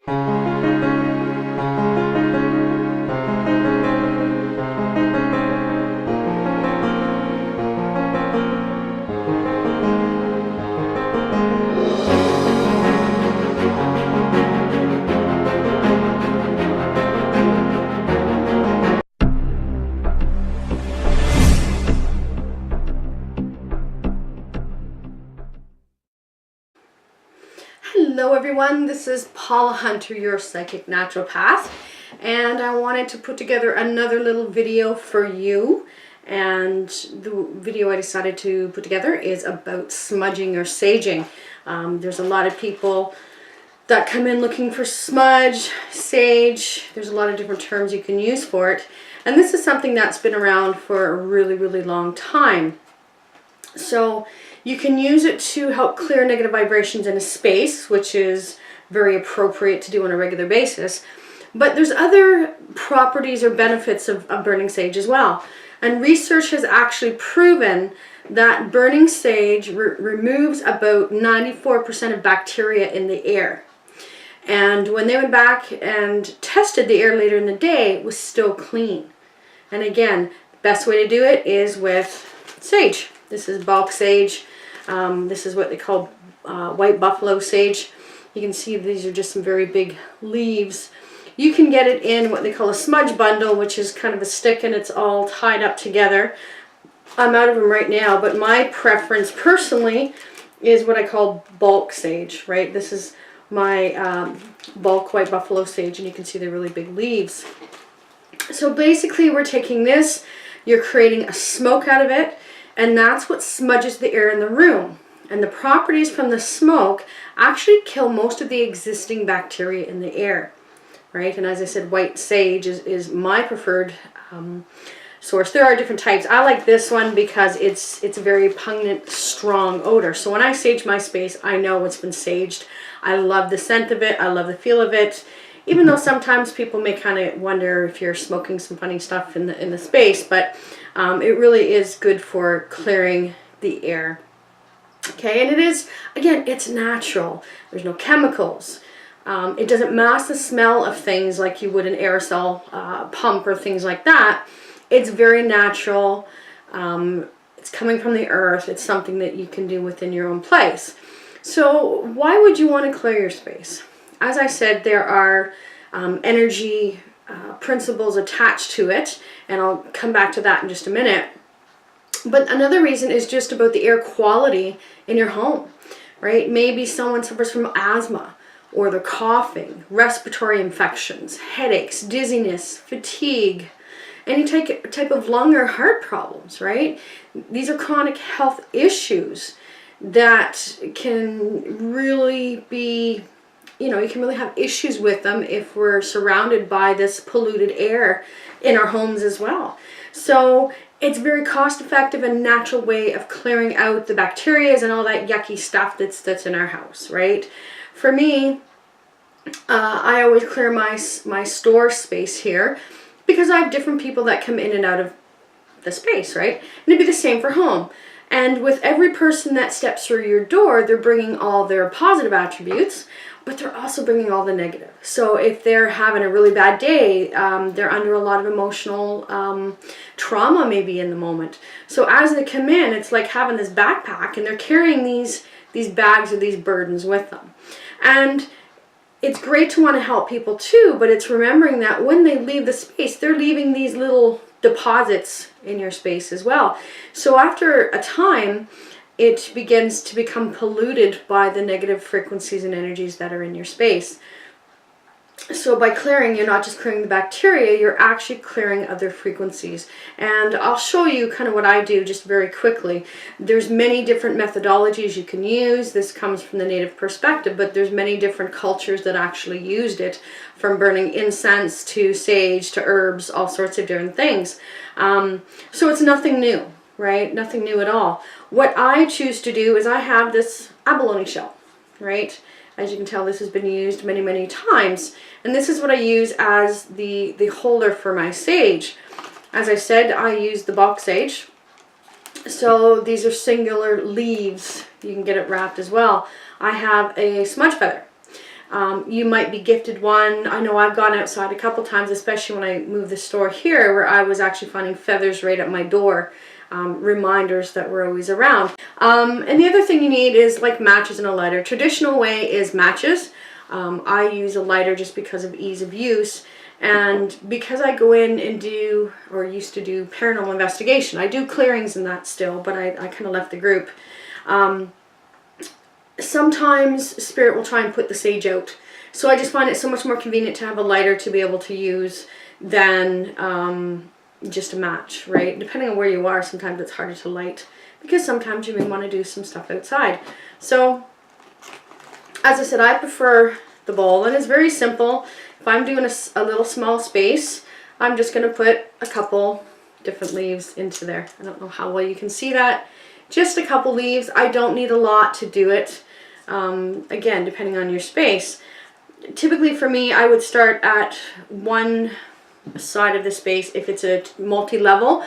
Hello everyone, this is Paula Hunter, your psychic naturopath, and I wanted to put together another little video for you. And the video I decided to put together is about smudging or saging. There's a lot of people that come in looking for smudge, sage. There's a lot of different terms you can use for it, and this is something that's been around for a really long time. So you can use it to help clear negative vibrations in a space, which is very appropriate to do on a regular basis. But there's other properties or benefits of burning sage as well. And research has actually proven that burning sage removes about 94% of bacteria in the air. And when they went back and tested the air later in the day, it was still clean. And again, the best way to do it is with sage. This is bulk sage. This is what they call white buffalo sage. You can see these are just some very big leaves. You can get it in what they call a smudge bundle, which is kind of a stick and it's all tied up together. I'm out of them right now, but my preference personally is what I call bulk sage, right? This is my bulk white buffalo sage, and you can see the really big leaves. So basically we're taking this, you're creating a smoke out of it, and that's what smudges the air in the room. And the properties from the smoke actually kill most of the existing bacteria in the air, right? And as I said, white sage is my preferred source. There are different types. I like this one because it's a very pungent, strong odor. So when I sage my space, I know it's been saged. I love the scent of it. I love the feel of it. Even though sometimes people may kind of wonder if you're smoking some funny stuff in the space, but it really is good for clearing the air. Okay, and it is, again, it's natural. There's no chemicals. It doesn't mask the smell of things like you would an aerosol pump or things like that. It's very natural. It's coming from the earth. It's something that you can do within your own place. So why would you want to clear your space? As I said, there are energy principles attached to it, and I'll come back to that in just a minute. But another reason is just about the air quality in your home, right? Maybe someone suffers from asthma, or they're coughing, respiratory infections, headaches, dizziness, fatigue, any type of lung or heart problems, right? These are chronic health issues that can really be, you can really have issues with them if we're surrounded by this polluted air in our homes as well. So it's a very cost-effective and natural way of clearing out the bacteria and all that yucky stuff that's in our house, right? For me, I always clear my store space here because I have different people that come in and out of the space, right? And it'd be the same for home. And with every person that steps through your door, they're bringing all their positive attributes, but they're also bringing all the negative. So if they're having a really bad day, they're under a lot of emotional trauma maybe in the moment. So as they come in, it's like having this backpack and they're carrying these bags or these burdens with them. And it's great to want to help people too, but it's remembering that when they leave the space, they're leaving these little deposits in your space as well. So after a time, it begins to become polluted by the negative frequencies and energies that are in your space. So by clearing, you're not just clearing the bacteria, you're actually clearing other frequencies. And I'll show you kind of what I do just very quickly. There's many different methodologies you can use. This comes from the native perspective, but there's many different cultures that actually used it, from burning incense to sage to herbs, all sorts of different things. So it's nothing new, right? Nothing new at all. What I choose to do is I have this abalone shell, right? As you can tell, this has been used many times, and this is what I use as the holder for my sage. As I said, I use the bulk sage. So these are singular leaves. You can get it wrapped as well. I have a smudge feather, You might be gifted one. I know I've gone outside a couple times, especially when I moved the store here, where I was actually finding feathers right at my door. Reminders that we're always around. And the other thing you need is like matches and a lighter. Traditional way is matches. I use a lighter just because of ease of use, and because I go in and do, or used to do, paranormal investigation. I do clearings and that still, but I kind of left the group. Sometimes spirit will try and put the sage out. So I just find it so much more convenient to have a lighter to be able to use than just a match, right? Depending on where you are, sometimes it's harder to light because sometimes you may want to do some stuff outside. So as I said, I prefer the bowl, and it's very simple. If I'm doing a little small space, I'm just going to put a couple different leaves into there. I don't know how well you can see that. Just a couple leaves. I don't need a lot to do it. Again, depending on your space. Typically for me, I would start at one side of the space. If it's a multi-level,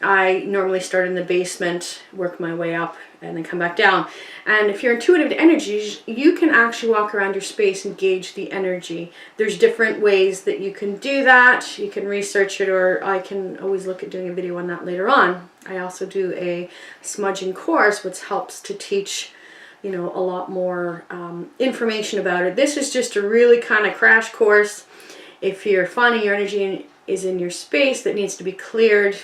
I normally start in the basement, work my way up, and then come back down. And if you're intuitive to energies, you can actually walk around your space and gauge the energy. There's different ways that you can do that. You can research it, or I can always look at doing a video on that later on. I also do a smudging course, which helps to teach, you know, a lot more information about it. This is just a really kind of crash course. If you're finding your energy is in your space that needs to be cleared,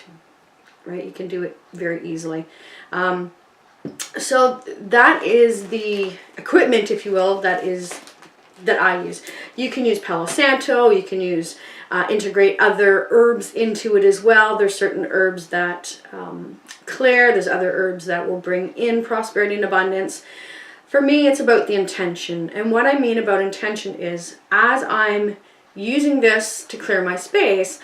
right, you can do it very easily. So that is the equipment, if you will, that I use. You can use Palo Santo, you can use integrate other herbs into it as well. There's certain herbs that clear, there's other herbs that will bring in prosperity and abundance. For me, it's about the intention. And what I mean about intention is, as I'm using this to clear my space,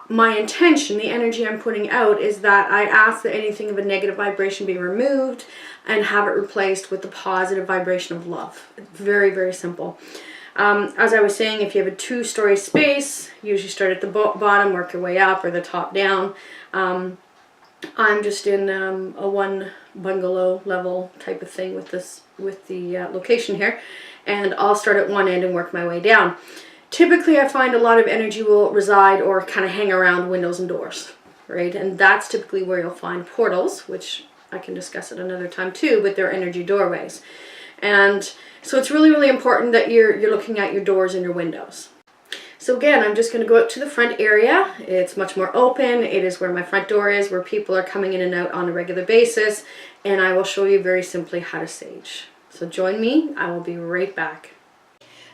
my intention, the energy I'm putting out, is that I ask that anything of a negative vibration be removed and have it replaced with the positive vibration of love. It's very, very simple. As I was saying, if you have a 2-story space, usually start at the bottom, work your way up, or the top down. I'm just in a 1 bungalow level type of thing with the location here, and I'll start at one end and work my way down. Typically, I find a lot of energy will reside or kind of hang around windows and doors, right? And that's typically where you'll find portals, which I can discuss at another time too, but they're energy doorways. And so it's really, really important that you're looking at your doors and your windows. So again, I'm just going to go out to the front area. It's much more open. It is where my front door is, where people are coming in and out on a regular basis. And I will show you very simply how to sage. So join me. I will be right back.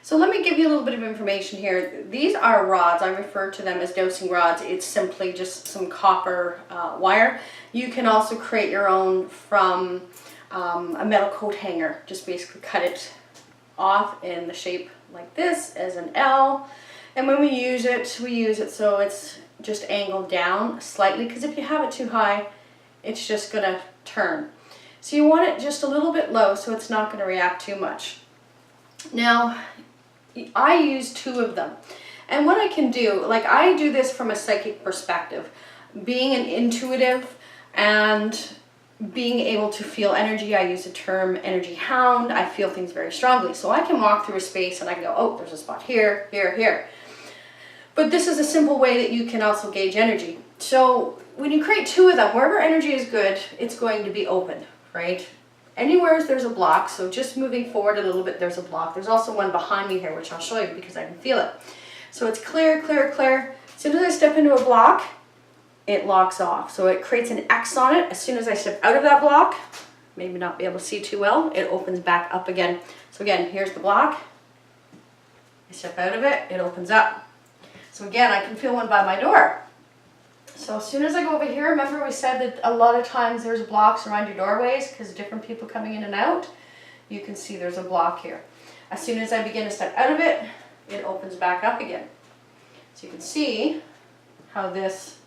So let me give you a little bit of information here. These are rods. I refer to them as dosing rods. It's simply just some copper wire. You can also create your own from a metal coat hanger. Just basically cut it off in the shape like this as an L. And when we use it so it's just angled down slightly, because if you have it too high, it's just going to turn. So you want it just a little bit low so it's not going to react too much. Now, I use 2 of them. And what I can do, like I do this from a psychic perspective. Being an intuitive and being able to feel energy, I use the term energy hound. I feel things very strongly. So I can walk through a space and I can go, oh, there's a spot here, here, here. But this is a simple way that you can also gauge energy. So when you create 2 of them, wherever energy is good, it's going to be open, right? Anywhere there's a block, so just moving forward a little bit, there's a block. There's also one behind me here, which I'll show you because I can feel it. So it's clear, clear, clear. As soon as I step into a block, it locks off. So it creates an X on it. As soon as I step out of that block, maybe not be able to see too well, it opens back up again. So again, here's the block. I step out of it, it opens up. So again, I can feel one by my door. So as soon as I go over here, remember we said that a lot of times there's blocks around your doorways because different people coming in and out. You can see there's a block here. As soon as I begin to step out of it, it opens back up again. So you can see how this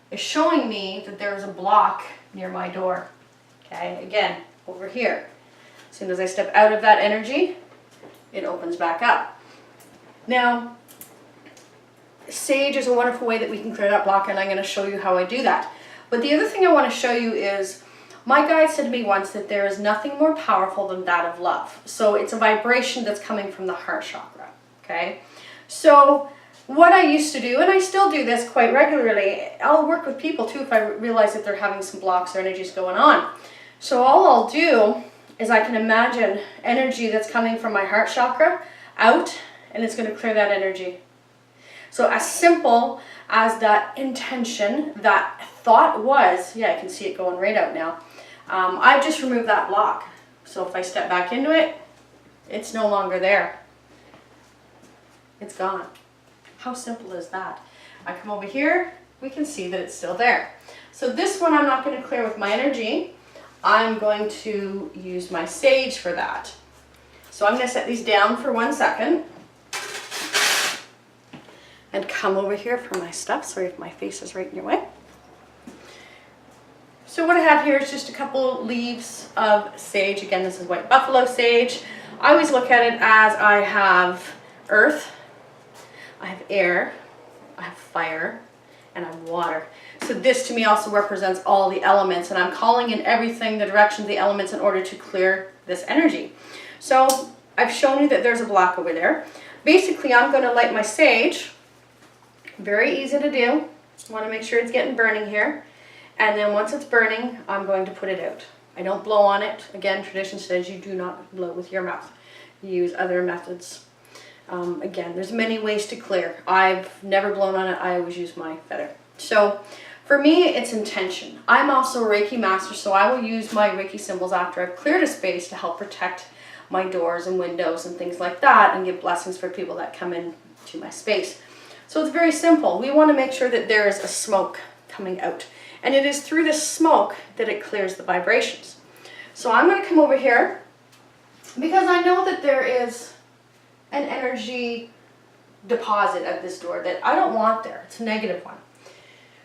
is showing me that there's a block near my door. Okay, again, over here. As soon as I step out of that energy, it opens back up. Now, sage is a wonderful way that we can clear that block, and I'm going to show you how I do that. But the other thing I want to show you is My guide said to me once that there is nothing more powerful than that of love. So it's a vibration that's coming from the heart chakra, okay? So what I used to do, and I still do this quite regularly, I'll work with people too if I realize that they're having some blocks or energies going on. So all I'll do is I can imagine energy that's coming from my heart chakra out, and it's going to clear that energy. So as simple as that intention, that thought was, yeah, I can see it going right out now. I've just removed that block. So if I step back into it, it's no longer there. It's gone. How simple is that? I come over here, we can see that it's still there. So this one I'm not going to clear with my energy. I'm going to use my sage for that. So I'm going to set these down for 1 second. And come over here for my stuff. Sorry if my face is right in your way. So what I have here is just a couple leaves of sage. Again, this is white buffalo sage. I always look at it as I have earth, I have air, I have fire, and I have water. So this to me also represents all the elements, and I'm calling in everything, the direction of the elements, in order to clear this energy. So I've shown you that there's a block over there. Basically, I'm going to light my sage. Very easy to do. I want to make sure it's getting burning here. And then once it's burning, I'm going to put it out. I don't blow on it. Again, tradition says you do not blow with your mouth. You use other methods. Again, there's many ways to clear. I've never blown on it. I always use my feather. So for me, it's intention. I'm also a Reiki master, so I will use my Reiki symbols after I've cleared a space to help protect my doors and windows and things like that, and give blessings for people that come in to my space. So it's very simple. We want to make sure that there is a smoke coming out. And it is through this smoke that it clears the vibrations. So I'm going to come over here because I know that there is an energy deposit at this door that I don't want there. It's a negative one.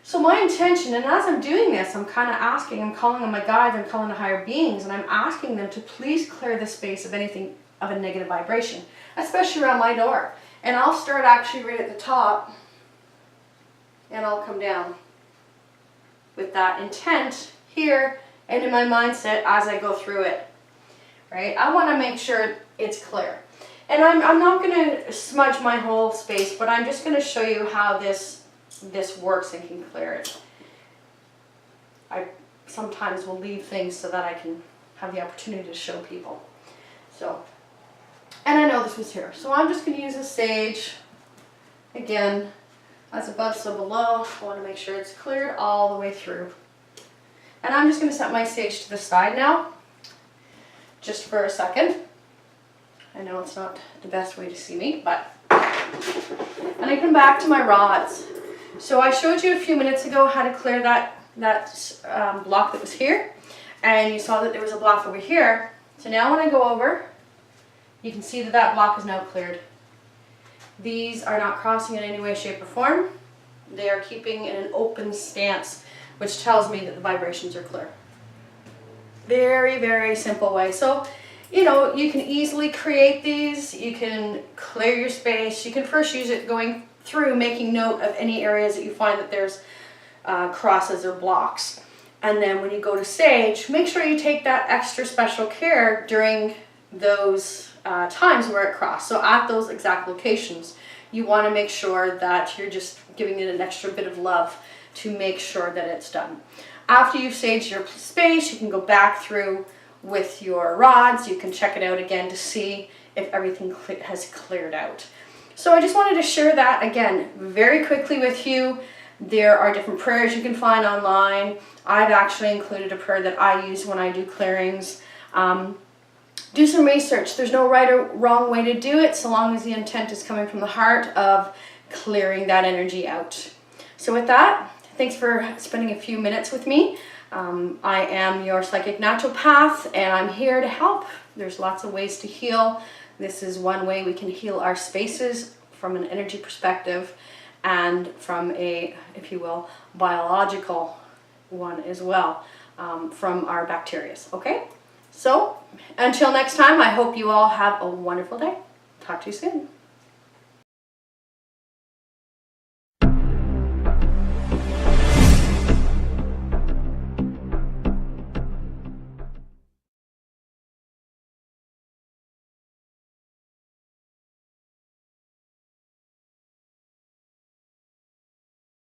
So my intention, and as I'm doing this, I'm kind of asking, I'm calling on my guides, I'm calling on higher beings, and I'm asking them to please clear the space of anything of a negative vibration, especially around my door. And I'll start actually right at the top, and I'll come down with that intent here and in my mindset as I go through it, right? I want to make sure it's clear. And I'm not going to smudge my whole space, but I'm just going to show you how this works and can clear it. I sometimes will leave things so that I can have the opportunity to show people. So, and I know this was here. So I'm just going to use a sage. Again, as above, so below. I want to make sure it's cleared all the way through. And I'm just going to set my sage to the side now, just for a second. I know it's not the best way to see me, but... And I come back to my rods. So I showed you a few minutes ago how to clear that block that was here. And you saw that there was a block over here. So now when I go over, you can see that that block is now cleared. These are not crossing in any way, shape, or form. They are keeping in an open stance, which tells me that the vibrations are clear. Very, very simple way. So, you know, you can easily create these. You can clear your space. You can first use it going through, making note of any areas that you find that there's crosses or blocks. And then when you go to sage, make sure you take that extra special care during those times where it crossed. So at those exact locations, you want to make sure that you're just giving it an extra bit of love to make sure that it's done. After you've saged your space, you can go back through with your rods. You can check it out again to see if everything has cleared out. So I just wanted to share that again very quickly with you. There are different prayers you can find online. I've actually included a prayer that I use when I do clearings. Do some research. There's no right or wrong way to do it, so long as the intent is coming from the heart of clearing that energy out. So with that, thanks for spending a few minutes with me. I am your psychic naturopath, and I'm here to help. There's lots of ways to heal. This is one way we can heal our spaces from an energy perspective and from a, if you will, biological one as well, from our bacteria. Okay? So, until next time, I hope you all have a wonderful day. Talk to you soon.